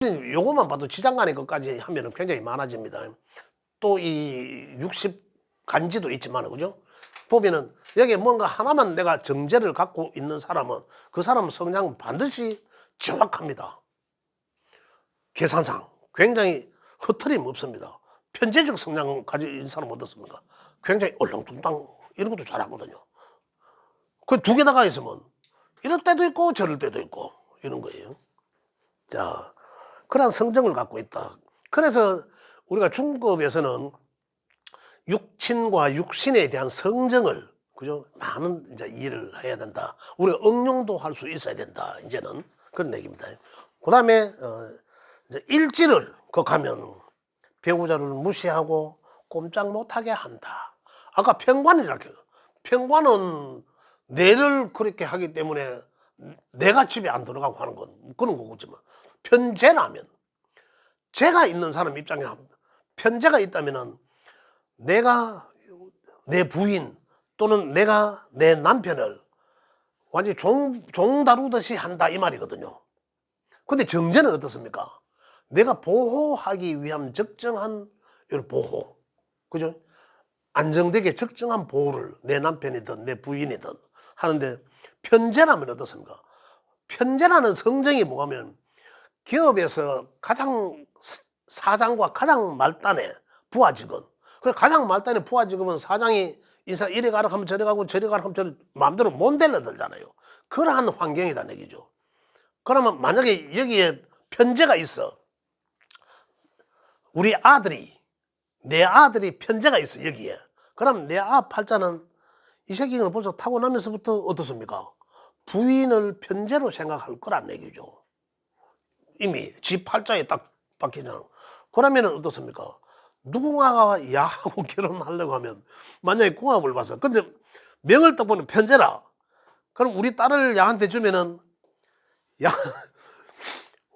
요것만 봐도 지장간의 것까지 하면은 굉장히 많아집니다. 또 이 60 간지도 있지만, 그죠? 보면은 여기에 뭔가 하나만 내가 정제를 갖고 있는 사람은 그 사람은 성장은 반드시 정확합니다. 계산상 굉장히 흐트림 없습니다. 편제적 성장을 가진 사람은 어떻습니까? 굉장히 얼렁뚱땅 이런 것도 잘하거든요. 그 두 개 다가 있으면 이럴 때도 있고 저럴 때도 있고 이런 거예요. 자, 그런 성정을 갖고 있다. 그래서 우리가 중급에서는 육친과 육신에 대한 성정을, 그죠? 많은 이제 이해를 해야 된다. 우리가 응용도 할 수 있어야 된다. 이제는 그런 얘기입니다. 그 다음에 이제 일지를 극하면 배우자를 무시하고 꼼짝 못하게 한다. 아까 편관이라고 해요. 편관은 뇌를 그렇게 하기 때문에 내가 집에 안 들어가고 하는 건 그런 거겠지만, 편제라면, 제가 있는 사람 입장에 편제가 있다면은 내가 내 부인 또는 내가 내 남편을 완전히 종 다루듯이 한다 이 말이거든요. 근데 정제는 어떻습니까? 내가 보호하기 위한 적정한 보호, 그죠? 안정되게 적정한 보호를 내 남편이든 내 부인이든 하는데, 편제라면 어떻습니까? 편제라는 성정이 뭐냐면 기업에서 가장 사장과 가장 말단의 부하 직원, 그래 가장 말단의 부하 직원은 사장이 인사 이리 가라 하면 저리 가고 저리 가라 하면 저리 마음대로 못 대려들잖아요. 그러한 환경이라는 얘기죠. 그러면 만약에 여기에 편제가 있어, 우리 아들이, 내 아들이 편제가 있어 여기에, 그럼 내 팔자는 이 새끼는 벌써 타고나면서부터 어떻습니까? 부인을 편제로 생각할 거란 얘기죠. 이미 지 팔자에 딱 박히잖아. 그러면은 어떻습니까? 누군가가 야하고 결혼하려고 하면 만약에 궁합을 봐서, 근데 명을 딱 보면 편제라, 그럼 우리 딸을 야한테 주면은 야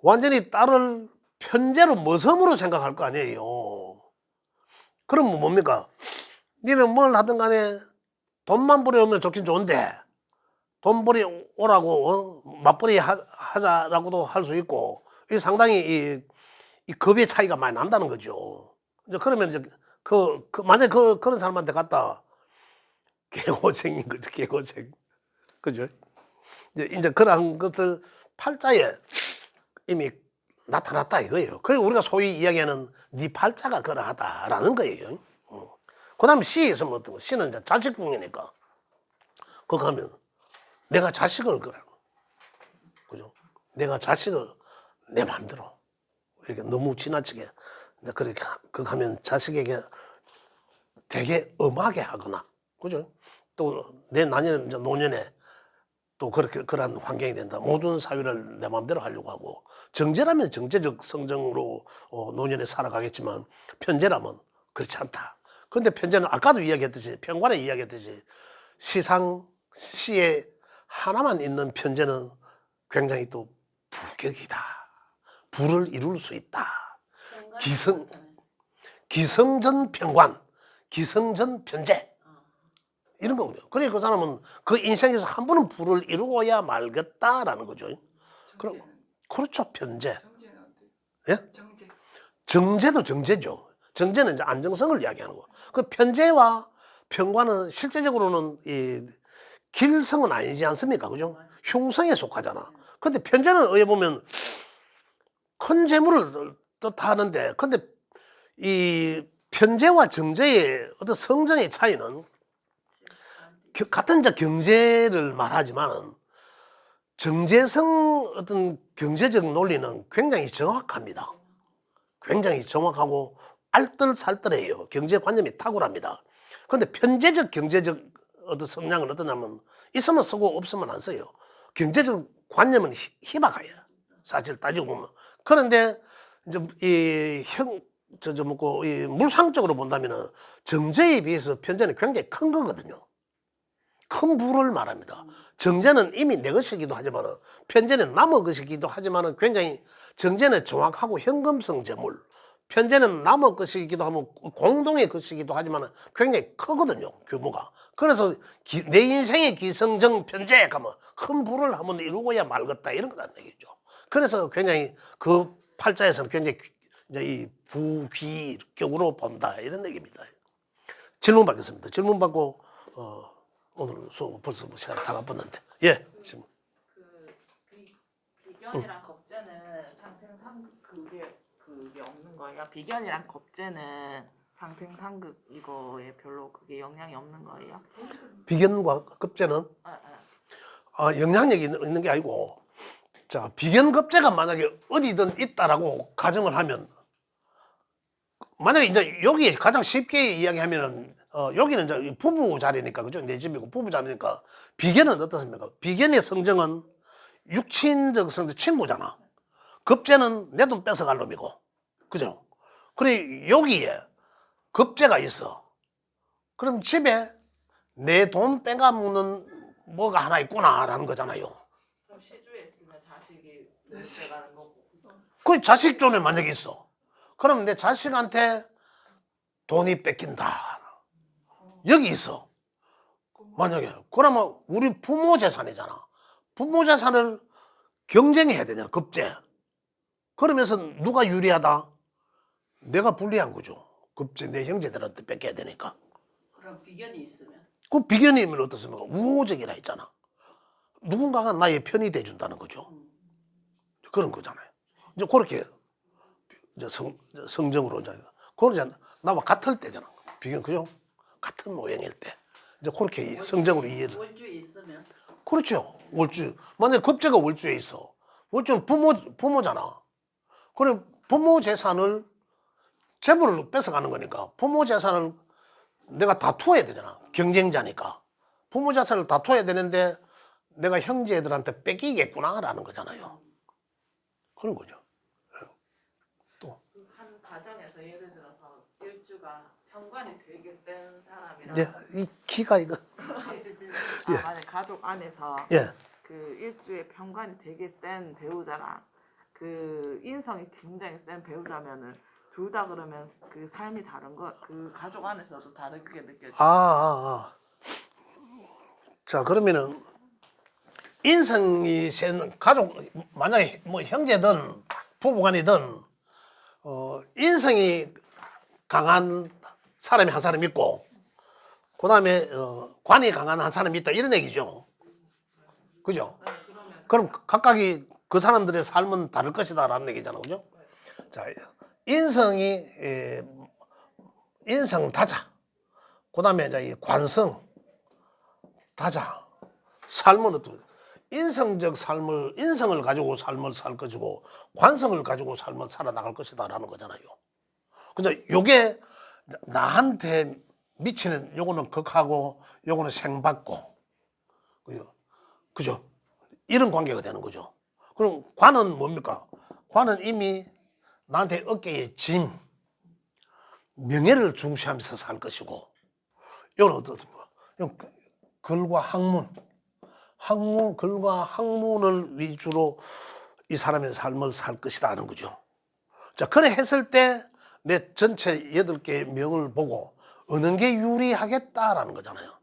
완전히 딸을 편제로 머섬으로 생각할 거 아니에요. 그럼 뭡니까? 니는 뭘 하든 간에 돈만 벌어오면 좋긴 좋은데 돈 벌이 오라고 맞벌이 하자라고도 할 수 있고, 이 상당히 이 급의 차이가 많이 난다는 거죠. 이제 그러면 이제 만약에 그런 사람한테 갔다 개고생인 거죠, 개고생. 그죠? 이제 그런 것들 팔자에 이미 나타났다 이거예요. 그리고 우리가 소위 이야기하는 네 팔자가 그러하다라는 거예요. 그 다음에 시 있으면 어떤 거? 시는 이제 자식궁이니까. 그거 하면 내가 자식을 그러고, 그죠? 내가 자식을 내 마음대로 이렇게 너무 지나치게 이제 그렇게 그거 하면 자식에게 되게 엄하게 하거나, 그죠? 또 내 나이는 이제 노년에 또 그렇게 그런 환경이 된다. 모든 사회를 내 마음대로 하려고 하고, 정제라면 정제적 성정으로 노년에 살아가겠지만 편제라면 그렇지 않다. 그런데 편제는 아까도 이야기했듯이, 편관에 이야기했듯이 시에 하나만 있는 편제는 굉장히 또 부격이다. 부를 이룰 수 있다. 기성전 편관, 기성전 편제 이런 거거든요. 그래 그 사람은 그 인생에서 한 번은 부를 이루어야 말겠다라는 거죠. 그럼 그렇죠, 편제. 예? 정제도 정제죠. 정제는 이제 안정성을 이야기하는 거. 그 편제와 편관은 실제적으로는 이 길성은 아니지 않습니까? 그죠? 흉성에 속하잖아. 근데 편제는 어떻게 보면 큰 재물을 뜻하는데, 근데 이 편제와 정제의 어떤 성정의 차이는, 같은 이제 경제를 말하지만 정제성 어떤 경제적 논리는 굉장히 정확합니다. 굉장히 정확하고 알뜰살뜰해요. 경제관념이 탁월합니다. 그런데 편제적 경제적 어떤 성향은 어떠냐면 있으면 쓰고 없으면 안 써요. 경제적 관념은 희박해요. 사실 따지고 보면. 그런데 이제 이 물상적으로 본다면은 정제에 비해서 편제는 굉장히 큰 거거든요. 큰 부를 말합니다. 정제는 이미 내 것이기도 하지만 편제는 남의 것이기도 하지만 굉장히 정제는 정확하고 현금성 재물, 편제는 남의 것이기도 하고 공동의 것이기도 하지만 굉장히 크거든요, 규모가. 그래서 내 인생의 기성정 편제 가면 큰 부를 한번 이루고야 말겠다 이런 거란 얘기죠. 그래서 굉장히 그 팔자에서는 굉장히 이제 이 부귀격으로 본다 이런 얘기입니다. 질문 받겠습니다. 질문 받고 오늘 수업 벌써 뭐 시간 다 바빴는데 예 질문. 비견이랑 겁재는 상생상극 그게 없는 거예요? 비견이랑 겁재는 상생상극 이거에 별로 그게 영향이 없는 거예요? 비견과 급제는 영향력이 있는 게 아니고 자 비견급제가 만약에 어디든 있다라고 가정을 하면 만약에 이제 여기 가장 쉽게 이야기하면은 여기는 이제 부부 자리니까 그죠 내 집이고 부부 자리니까 비견은 어떻습니까? 비견의 성정은 육친적 성정 친구잖아. 급제는 내 돈 뺏어갈 놈이고 그죠? 그래 여기에 급제가 있어. 그럼 집에 내 돈 빼가먹는 뭐가 하나 있구나라는 거잖아요. 그럼 시주에 있으면 자식이 물려가는 거고. 그 자식 존에 만약에 있어. 그럼 내 자식한테 돈이 뺏긴다. 여기 있어. 만약에 그러면 우리 부모 재산이잖아. 부모 재산을 경쟁해야 되잖아. 급제. 그러면서 누가 유리하다? 내가 불리한 거죠. 급제 내 형제들한테 뺏겨야 되니까. 그럼 비견이 있으면 그 비견이면 어떻습니까? 우호적이라 했잖아. 누군가가 나의 편이 돼준다는 거죠. 그런 거잖아요. 이제 그렇게 이제 성정으로 이제 그러지 나와 같을 때잖아. 비견 그죠? 같은 모양일 때 이제 그렇게 성정으로 이해를. 월주에 있으면 그렇죠. 월주. 만약 급제가 월주에 있어. 월주는 부모잖아. 그래 부모 재산을 재물을 뺏어가는 거니까 부모 재산을 내가 다투어야 되잖아. 경쟁자니까. 부모 재산을 다투어야 되는데 내가 형제들한테 뺏기겠구나라는 거잖아요. 그런 거죠. 또. 한 가정에서 예를 들어서 일주가 현관이 되게 센 사람이랑 예, 이 키가 이거. 예. 만약 가족 안에서 예. 그 일주의 현관이 되게 센 배우자랑 그 인성이 굉장히 센 배우자면은 둘 다 그러면 그 삶이 다른 거 그 가족 안에서도 다르게 느껴져요. 자, 그러면은 인성이 센 가족 만약에 뭐 형제든 부부간이든 인성이 강한 사람이 한 사람 있고 그다음에 관이 강한 한 사람이 있다 이런 얘기죠. 그죠? 그럼 각각이 그 사람들의 삶은 다를 것이다라는 얘기잖아, 그죠? 자, 인성이 인성 다자, 그다음에 이제 이 관성 다자, 삶은 어떤 인성적 삶을 인성을 가지고 삶을 살 것이고 관성을 가지고 삶을 살아나갈 것이다라는 거잖아요. 근데 요게 나한테 미치는 요거는 극하고 요거는 생받고 그죠? 이런 관계가 되는 거죠. 그럼 관은 뭡니까? 관은 이미 나한테 어깨에 짐, 명예를 중시하면서 살 것이고 이건 어떻습니까? 글과 학문, 글과 학문을 위주로 이 사람의 삶을 살 것이다 하는 거죠. 자, 그래 했을 때 내 전체 8개의 명을 보고 어느 게 유리하겠다라는 거잖아요.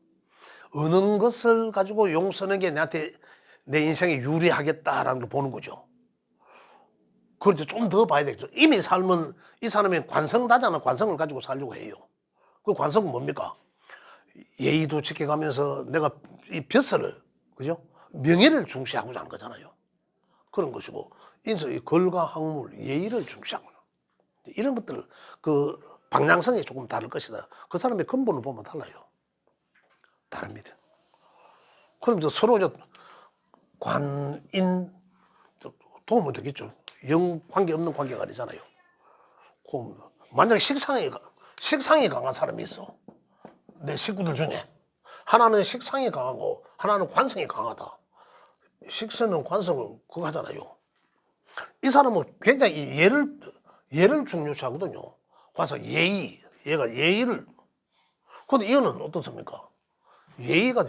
어느 것을 가지고 용서하는 게 나한테 내 인생에 유리하겠다라는 걸 보는 거죠. 그렇죠. 좀 더 봐야 되겠죠. 이미 삶은 이 사람의 관성다잖아. 관성을 가지고 살려고 해요. 그 관성은 뭡니까? 예의도 지켜가면서 내가 이 벼슬을, 그죠? 명예를 중시하고자 하는 거잖아요. 그런 것이고, 인성, 글과 학문, 예의를 중시하고 이런 것들, 그 방향성이 조금 다를 것이다. 그 사람의 근본을 보면 달라요. 다릅니다. 그럼 서로 관인 도움은 되겠죠. 영 관계 없는 관계가 아니잖아요. 만약에 식상이 강한 사람이 있어. 내 식구들 중에 하나는 식상이 강하고 하나는 관성이 강하다. 식성은 관성을 그거 하잖아요. 이 사람은 굉장히 예를 중요시하거든요. 관성 얘가 예의를. 근데 이거는 어떻습니까? 예의가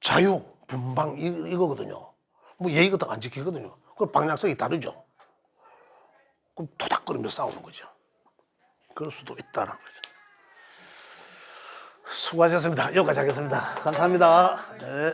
자유, 분방 이거거든요. 뭐 예의 같은 거 안 지키거든요. 그 방향성이 다르죠. 그럼 토닥거리면서 싸우는 거죠. 그럴 수도 있다는 거죠. 수고하셨습니다. 여기까지 하겠습니다. 감사합니다. 네.